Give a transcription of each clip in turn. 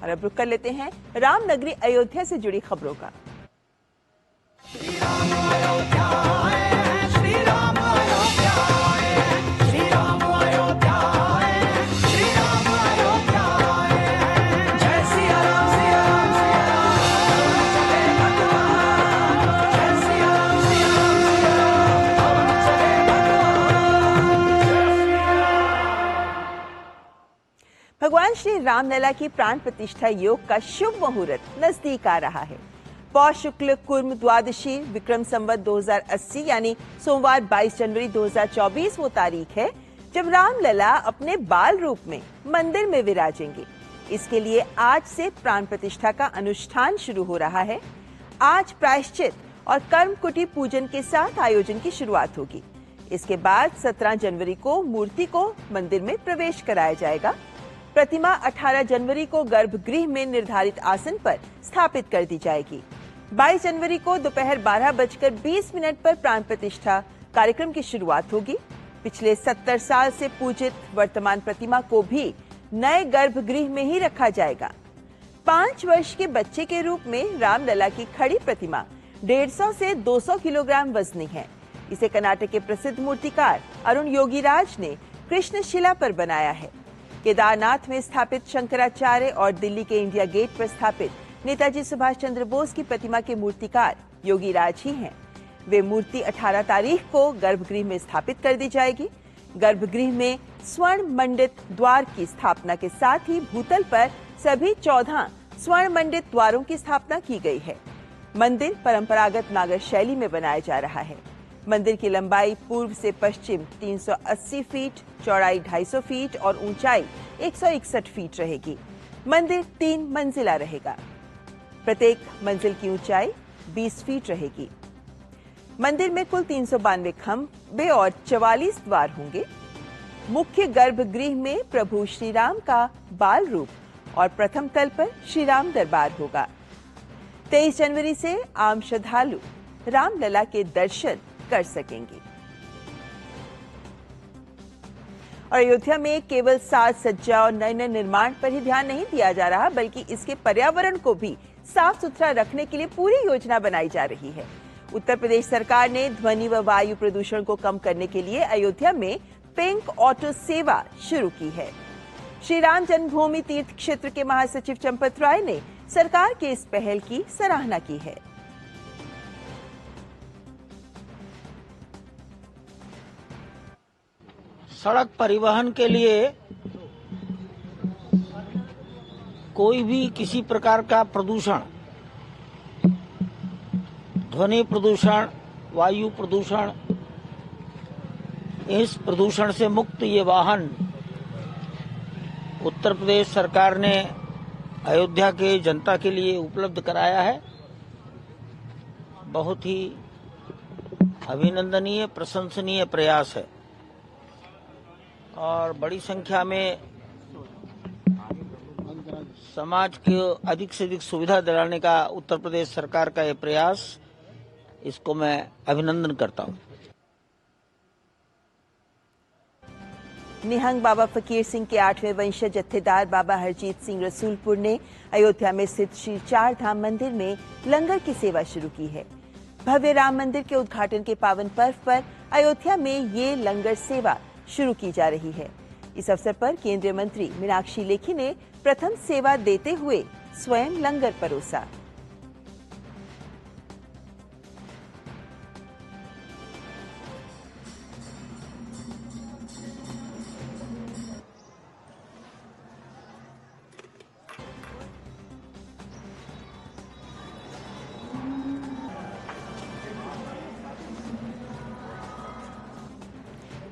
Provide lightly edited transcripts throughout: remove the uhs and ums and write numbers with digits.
और अब रुक कर लेते हैं रामनगरी अयोध्या से जुड़ी खबरों का। भगवान श्री रामलला की प्राण प्रतिष्ठा योग का शुभ मुहूर्त नजदीक आ रहा है। पौष शुक्ल कुर्म द्वादशी विक्रम संवत 2080 यानी सोमवार 22 जनवरी 2024 वो तारीख है जब रामलला अपने बाल रूप में मंदिर में विराजेंगे। इसके लिए आज से प्राण प्रतिष्ठा का अनुष्ठान शुरू हो रहा है। आज प्रायश्चित और कर्म कुटी पूजन के साथ आयोजन की शुरुआत होगी। इसके बाद 17 जनवरी को मूर्ति को मंदिर में प्रवेश कराया जाएगा। प्रतिमा 18 जनवरी को गर्भगृह में निर्धारित आसन पर स्थापित कर दी जाएगी। 22 जनवरी को दोपहर 12:20 पर प्राण प्रतिष्ठा कार्यक्रम की शुरुआत होगी। पिछले 70 साल से पूजित वर्तमान प्रतिमा को भी नए गर्भगृह में ही रखा जाएगा। 5 वर्ष के बच्चे के रूप में रामलला की खड़ी प्रतिमा 150 से 200 किलोग्राम वजनी है। इसे कर्नाटक के प्रसिद्ध मूर्तिकार अरुण योगीराज ने कृष्णशिला पर बनाया है। केदारनाथ में स्थापित शंकराचार्य और दिल्ली के इंडिया गेट पर स्थापित नेताजी सुभाष चंद्र बोस की प्रतिमा के मूर्तिकार योगीराज ही हैं। वे मूर्ति 18 तारीख को गर्भगृह में स्थापित कर दी जाएगी। गर्भगृह में स्वर्ण मंडित द्वार की स्थापना के साथ ही भूतल पर सभी 14 स्वर्ण मंडित द्वारों की स्थापना की गई है। मंदिर परंपरागत नागर शैली में बनाया जा रहा है। मंदिर की लंबाई पूर्व से पश्चिम 380 फीट, चौड़ाई 250 फीट और ऊंचाई 161 फीट रहेगी। मंदिर 3 मंजिला रहेगा। प्रत्येक मंजिल की ऊंचाई 20 फीट रहेगी। मंदिर में कुल 392 खंभे और 44 द्वार होंगे। मुख्य गर्भगृह में प्रभु श्री राम का बाल रूप और प्रथम तल पर श्री राम दरबार होगा। 23 जनवरी से आम श्रद्धालु रामलला के दर्शन कर सकेंगे। और अयोध्या में केवल साज सज्जा और नए नए निर्माण पर ही ध्यान नहीं दिया जा रहा, बल्कि इसके पर्यावरण को भी साफ सुथरा रखने के लिए पूरी योजना बनाई जा रही है। उत्तर प्रदेश सरकार ने ध्वनि व वायु प्रदूषण को कम करने के लिए अयोध्या में पिंक ऑटो सेवा शुरू की है। श्री राम जन्मभूमि तीर्थ क्षेत्र के महासचिव चंपत राय ने सरकार के इस पहल की सराहना की है। सड़क परिवहन के लिए कोई भी किसी प्रकार का प्रदूषण, ध्वनि प्रदूषण, वायु प्रदूषण, इस प्रदूषण से मुक्त ये वाहन उत्तर प्रदेश सरकार ने अयोध्या के जनता के लिए उपलब्ध कराया है। बहुत ही अभिनंदनीय, प्रशंसनीय प्रयास है और बड़ी संख्या में समाज को अधिक से अधिक सुविधा दिलाने का उत्तर प्रदेश सरकार का ये प्रयास, इसको मैं अभिनंदन करता हूं। निहंग बाबा फकीर सिंह के 8वें वंशज जत्थेदार बाबा हरजीत सिंह रसूलपुर ने अयोध्या में स्थित श्री चार धाम मंदिर में लंगर की सेवा शुरू की है। भव्य राम मंदिर के उद्घाटन के पावन पर्व पर अयोध्या में ये लंगर सेवा शुरू की जा रही है। इस अवसर पर केंद्रीय मंत्री मीनाक्षी लेखी ने प्रथम सेवा देते हुए स्वयं लंगर परोसा।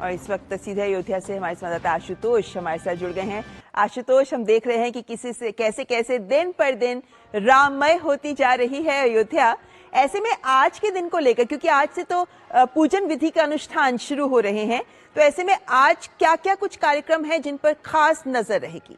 और इस वक्त सीधे अयोध्या से हमारे संवाददाता आशुतोष हमारे साथ जुड़ गए हैं। आशुतोष, हम देख रहे हैं कि किसी से कैसे कैसे दिन पर दिन राममय होती जा रही है अयोध्या। ऐसे में आज के दिन को लेकर, क्योंकि आज से तो पूजन विधि का अनुष्ठान शुरू हो रहे हैं, तो ऐसे में आज क्या क्या कुछ कार्यक्रम है जिन पर खास नजर रहेगी?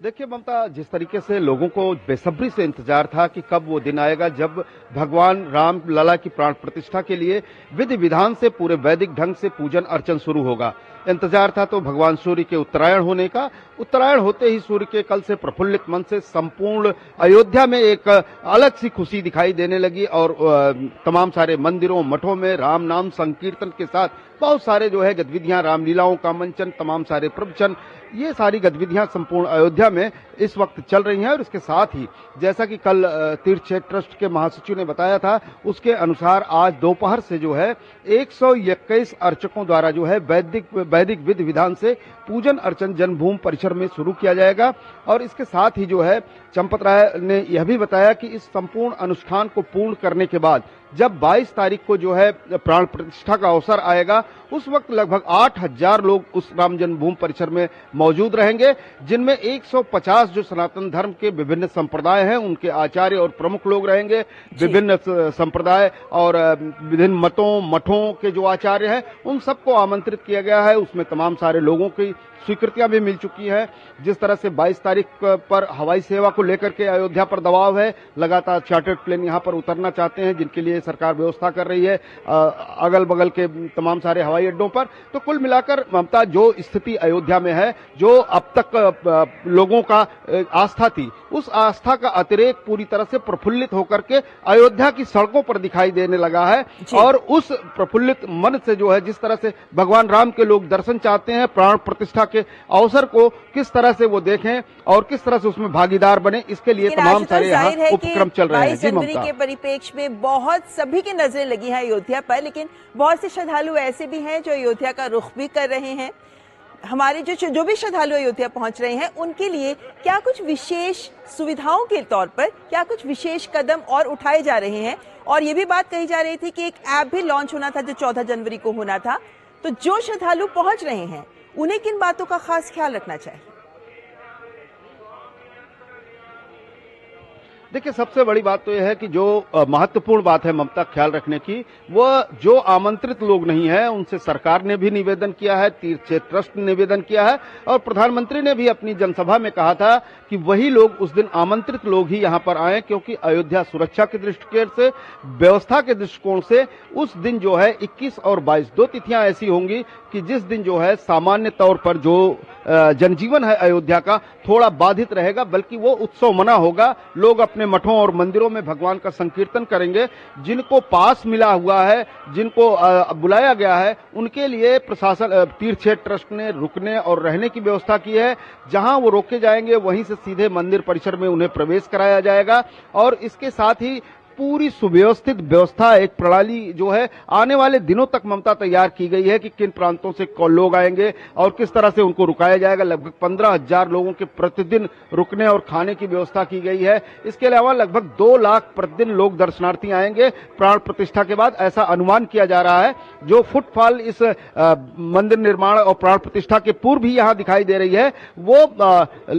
देखिए ममता, जिस तरीके से लोगों को बेसब्री से इंतजार था कि कब वो दिन आएगा जब भगवान राम लला की प्राण प्रतिष्ठा के लिए विधि विधान से पूरे वैदिक ढंग से पूजन अर्चन शुरू होगा, इंतजार था तो भगवान सूर्य के उत्तरायण होने का। उत्तरायण होते ही सूर्य के कल से प्रफुल्लित मन से संपूर्ण अयोध्या में एक अलग सी खुशी दिखाई देने लगी और तमाम सारे मंदिरों मठों में राम नाम संकीर्तन के साथ बहुत सारे जो है गतिविधियां, रामलीलाओं का मंचन, तमाम सारे प्रवचन, ये सारी गतिविधियां संपूर्ण अयोध्या में इस वक्त चल रही हैं। और इसके साथ ही जैसा कि कल तीर्थ क्षेत्र ट्रस्ट के महासचिव ने बताया था, उसके अनुसार आज दोपहर से जो है 121 अर्चकों द्वारा जो है वैदिक विधि विधान से पूजन अर्चन जन्मभूमि परिसर में शुरू किया जाएगा। और इसके साथ ही जो है चंपत राय ने यह भी बताया कि इस संपूर्ण अनुष्ठान को पूर्ण करने के बाद जब 22 तारीख को जो है प्राण प्रतिष्ठा का अवसर आएगा, उस वक्त लगभग 8000 लोग उस राम जन्मभूमि परिसर में मौजूद रहेंगे, जिनमें 150 जो सनातन धर्म के विभिन्न संप्रदाय हैं उनके आचार्य और प्रमुख लोग रहेंगे। विभिन्न संप्रदाय और विभिन्न मठों के जो आचार्य हैं उन सबको आमंत्रित किया गया है। उसमें तमाम सारे लोगों की स्वीकृतियां भी मिल चुकी है। जिस तरह से 22 तारीख पर हवाई सेवा को लेकर के अयोध्या पर दबाव है, लगातार चार्टर्ड प्लेन यहां पर उतरना चाहते हैं, जिनके लिए सरकार व्यवस्था कर रही है अगल बगल के तमाम सारे हवाई अड्डों पर। तो कुल मिलाकर ममता, जो स्थिति अयोध्या में है, जो अब तक लोगों का आस्था थी, उस आस्था का अतिरेक पूरी तरह से प्रफुल्लित होकर के अयोध्या की सड़कों पर दिखाई देने लगा है। और उस प्रफुल्लित मन से जो है, जिस तरह से भगवान राम के लोग दर्शन चाहते हैं, प्राण प्रतिष्ठा के अवसर को किस तरह से वो देखें और किस तरह से उसमें भागीदार बने, इसके लिए तमाम सारे यहाँ उपक्रम चल रहे हैं। 22 जनवरी के परिप्रेक्ष्य में बहुत सभी की नजरें लगी हैं अयोध्या पर, लेकिन बहुत से श्रद्धालु ऐसे भी हैं जो अयोध्या का रुख भी कर रहे हैं। हमारे जो भी श्रद्धालु अयोध्या पहुंच रहे हैं, उनके लिए क्या कुछ विशेष सुविधाओं के तौर पर क्या कुछ विशेष कदम और उठाए जा रहे हैं? और ये भी बात कही जा रही थी कि एक ऐप भी लॉन्च होना था जो 14 जनवरी को होना था। तो जो श्रद्धालु पहुंच रहे हैं उन्हें किन बातों का खास ख्याल रखना चाहिए? देखिए, सबसे बड़ी बात तो यह है कि जो महत्वपूर्ण बात है ममता ख्याल रखने की, वह जो आमंत्रित लोग नहीं है उनसे सरकार ने भी निवेदन किया है, तीर्थ क्षेत्र ट्रस्ट ने निवेदन किया है और प्रधानमंत्री ने भी अपनी जनसभा में कहा था कि वही लोग उस दिन आमंत्रित लोग ही यहां पर आए, क्योंकि अयोध्या सुरक्षा के दृष्टिकोण से, व्यवस्था के दृष्टिकोण से उस दिन जो है 21 और 22 दो तिथियां ऐसी होंगी कि जिस दिन जो है सामान्य तौर पर जो जनजीवन है अयोध्या का थोड़ा बाधित रहेगा, बल्कि वो उत्सव मना होगा। लोग अपने मठों और मंदिरों में भगवान का संकीर्तन करेंगे। जिनको पास मिला हुआ है, जिनको बुलाया गया है, उनके लिए प्रशासन तीर्थ क्षेत्र ट्रस्ट ने रुकने और रहने की व्यवस्था की है। जहां वो रोके जाएंगे वहीं से सीधे मंदिर परिसर में उन्हें प्रवेश कराया जाएगा। और इसके साथ ही पूरी सुव्यवस्थित व्यवस्था, एक प्रणाली जो है आने वाले दिनों तक ममता तैयार की गई है कि किन प्रांतों से लोग आएंगे और किस तरह से उनको रुकाया जाएगा। लगभग 15,000 लोगों के प्रतिदिन रुकने और खाने की व्यवस्था की गई है। इसके अलावा लगभग 2 लाख प्रतिदिन लोग दर्शनार्थी आएंगे प्राण प्रतिष्ठा के बाद, ऐसा अनुमान किया जा रहा है। जो फुटफॉल इस मंदिर निर्माण और प्राण प्रतिष्ठा के पूर्व भी यहाँ दिखाई दे रही है, वो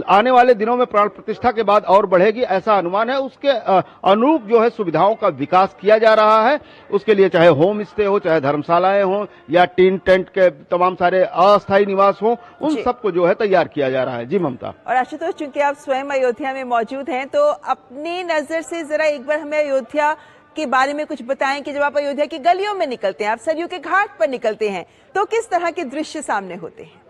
आने वाले दिनों में प्राण प्रतिष्ठा के बाद और बढ़ेगी, ऐसा अनुमान है। उसके अनुरूप जो है सुविधाओं का विकास किया जा रहा है। उसके लिए चाहे होम स्टे हो, चाहे धर्मशालाएं हो या टीन टेंट के तमाम सारे अस्थायी निवास हो, उन सबको जो है तैयार किया जा रहा है। जी ममता। और आशुतोष, चूंकि आप स्वयं अयोध्या में मौजूद हैं, तो अपनी नजर से जरा एक बार हमें अयोध्या के बारे में कुछ बताएं कि जब आप अयोध्या की गलियों में निकलते हैं, आप सरयू के घाट पर निकलते हैं, तो किस तरह के दृश्य सामने होते हैं?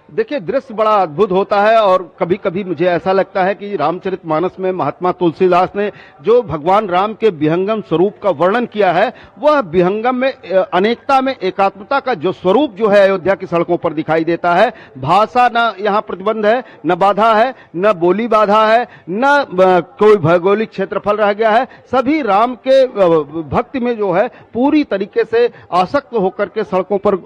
देखिए, दृश्य बड़ा अद्भुत होता है और कभी कभी मुझे ऐसा लगता है कि रामचरितमानस में महात्मा तुलसीदास ने जो भगवान राम के विहंगम स्वरूप का वर्णन किया है, वह विहंगम में अनेकता में एकात्मता का जो स्वरूप जो है अयोध्या की सड़कों पर दिखाई देता है। भाषा न यहाँ प्रतिबंध है, न बाधा है, न बोली बाधा है, न कोई भौगोलिक क्षेत्रफल रह गया है। सभी राम के भक्ति में जो है पूरी तरीके से आसक्त होकर के सड़कों पर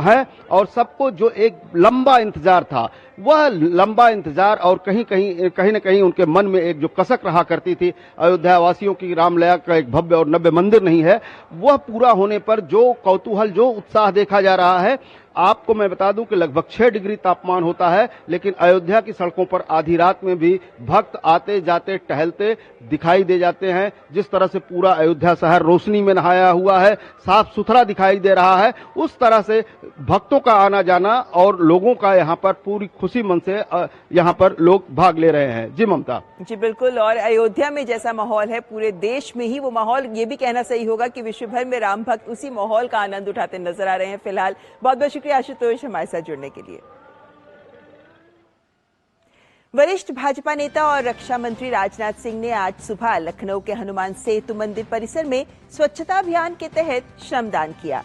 है। और सबको जो एक लंबा इंतजार था, वह लंबा इंतजार और कहीं न कहीं उनके मन में एक जो कसक रहा करती थी, अयोध्या वासियों की रामलला का एक भव्य और नव्य मंदिर नहीं है, वह पूरा होने पर जो कौतूहल, जो उत्साह देखा जा रहा है, आपको मैं बता दूं कि लगभग 6 डिग्री तापमान होता है, लेकिन अयोध्या की सड़कों पर आधी रात में भी भक्त आते जाते टहलते दिखाई दे जाते हैं। जिस तरह से पूरा अयोध्या शहर रोशनी में नहाया हुआ है, साफ सुथरा दिखाई दे रहा है, उस तरह से भक्तों का आना जाना और लोगों का यहाँ पर पूरी खुशी मन से यहाँ पर लोग भाग ले रहे हैं। जी ममता। जी बिल्कुल, और अयोध्या में जैसा माहौल है पूरे देश में ही वो माहौल, ये भी कहना सही होगा कि विश्व भर में राम भक्त उसी माहौल का आनंद उठाते नजर आ रहे हैं। फिलहाल बहुत बहुत शुक्रिया आशुतोष हमारे साथ जुड़ने के लिए। वरिष्ठ भाजपा नेता और रक्षा मंत्री राजनाथ सिंह ने आज सुबह लखनऊ के हनुमान सेतु मंदिर परिसर में स्वच्छता अभियान के तहत श्रमदान किया।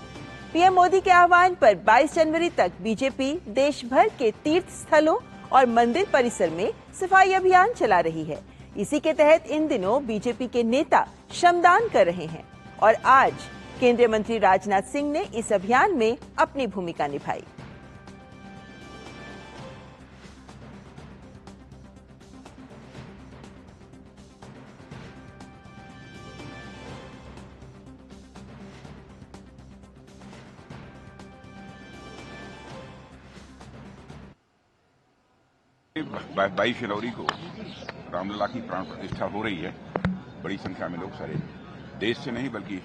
पीएम मोदी के आह्वान पर 22 जनवरी तक बीजेपी देश भर के तीर्थ स्थलों और मंदिर परिसर में सफाई अभियान चला रही है। इसी के तहत इन दिनों बीजेपी के नेता श्रमदान कर रहे हैं और आज केंद्रीय मंत्री राजनाथ सिंह ने इस अभियान में अपनी भूमिका निभाई। बाईस जनवरी को रामलला की प्राण प्रतिष्ठा हो रही है। बड़ी संख्या में लोग सारे देश से नहीं बल्कि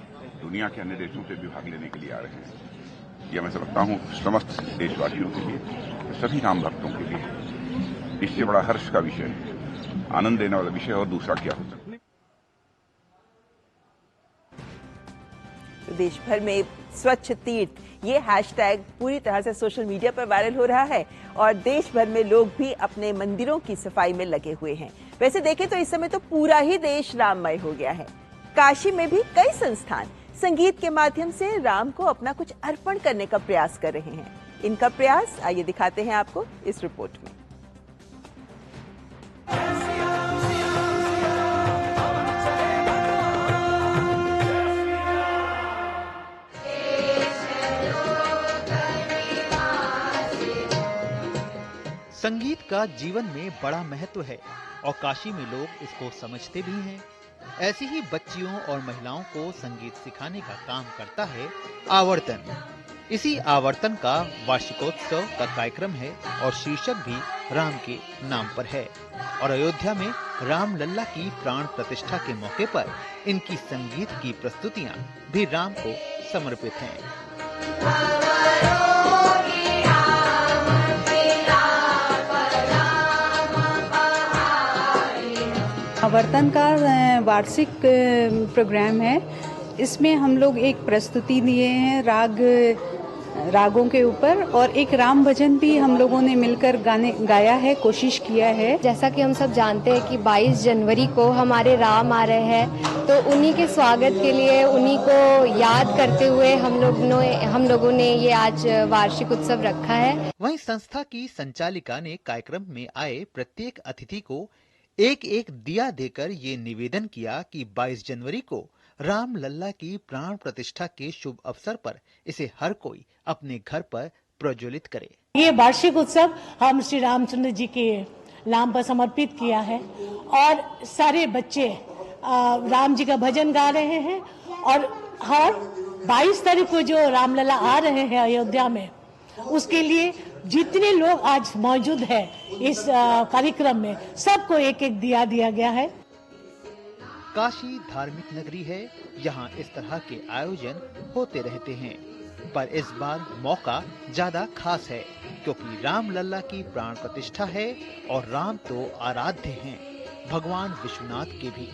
दुनिया के अन्य देशों से भी भाग लेने के लिए आ रहे हैं। यह मैं समझता हूं समस्त देशवासियों के लिए, सभी राम भक्तों के लिए इससे बड़ा हर्ष का विषय, आनंद देने वाला विषय और दूसरा क्या हो सकता है। देश भर में स्वच्छ तीर्थ ये हैशटैग पूरी तरह से सोशल मीडिया पर वायरल हो रहा है और देश भर में लोग भी अपने मंदिरों की सफाई में लगे हुए हैं। वैसे देखें तो इस समय तो पूरा ही देश राममय हो गया है। काशी में भी कई संस्थान संगीत के माध्यम से राम को अपना कुछ अर्पण करने का प्रयास कर रहे हैं। इनका प्रयास आइए दिखाते हैं आपको इस रिपोर्ट में। संगीत का जीवन में बड़ा महत्व है और काशी में लोग इसको समझते भी हैं। ऐसी ही बच्चियों और महिलाओं को संगीत सिखाने का काम करता है आवर्तन। इसी आवर्तन का वार्षिकोत्सव का कार्यक्रम है और शीर्षक भी राम के नाम पर है और अयोध्या में राम लल्ला की प्राण प्रतिष्ठा के मौके पर इनकी संगीत की प्रस्तुतियां भी राम को समर्पित हैं। आवर्तन का वार्षिक प्रोग्राम है। इसमें हम लोग एक प्रस्तुति दिए हैं रागों के ऊपर और एक राम भजन भी हम लोगों ने मिलकर गाया है, कोशिश किया है। जैसा कि हम सब जानते हैं कि 22 जनवरी को हमारे राम आ रहे हैं, तो उन्हीं के स्वागत के लिए, उन्हीं को याद करते हुए हम लोगों ने ये आज वार्षिक उत्सव रखा है। वहीं संस्था की संचालिका ने कार्यक्रम में आए प्रत्येक अतिथि को एक एक दिया देकर ये निवेदन किया कि 22 जनवरी को राम लल्ला की प्राण प्रतिष्ठा के शुभ अवसर पर इसे हर कोई अपने घर पर प्रज्वलित करे। ये वार्षिक उत्सव हम श्री रामचंद्र जी के नाम पर समर्पित किया है और सारे बच्चे राम जी का भजन गा रहे हैं और हर 22 तारीख को जो रामलला आ रहे हैं अयोध्या में, उसके लिए जितने लोग आज मौजूद हैं इस कार्यक्रम में, सबको एक एक दिया दिया गया है। काशी धार्मिक नगरी है, यहाँ इस तरह के आयोजन होते रहते हैं, पर इस बार मौका ज्यादा खास है क्योंकि राम लल्ला की प्राण प्रतिष्ठा है और राम तो आराध्य हैं, भगवान विश्वनाथ के भी।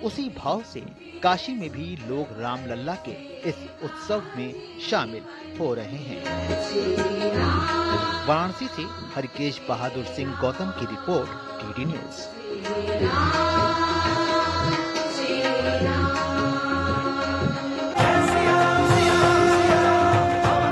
उसी भाव से काशी में भी लोग राम लल्ला के इस उत्सव में शामिल हो रहे हैं। वाराणसी से हरिकेश बहादुर सिंह गौतम की रिपोर्ट, टीडी न्यूज।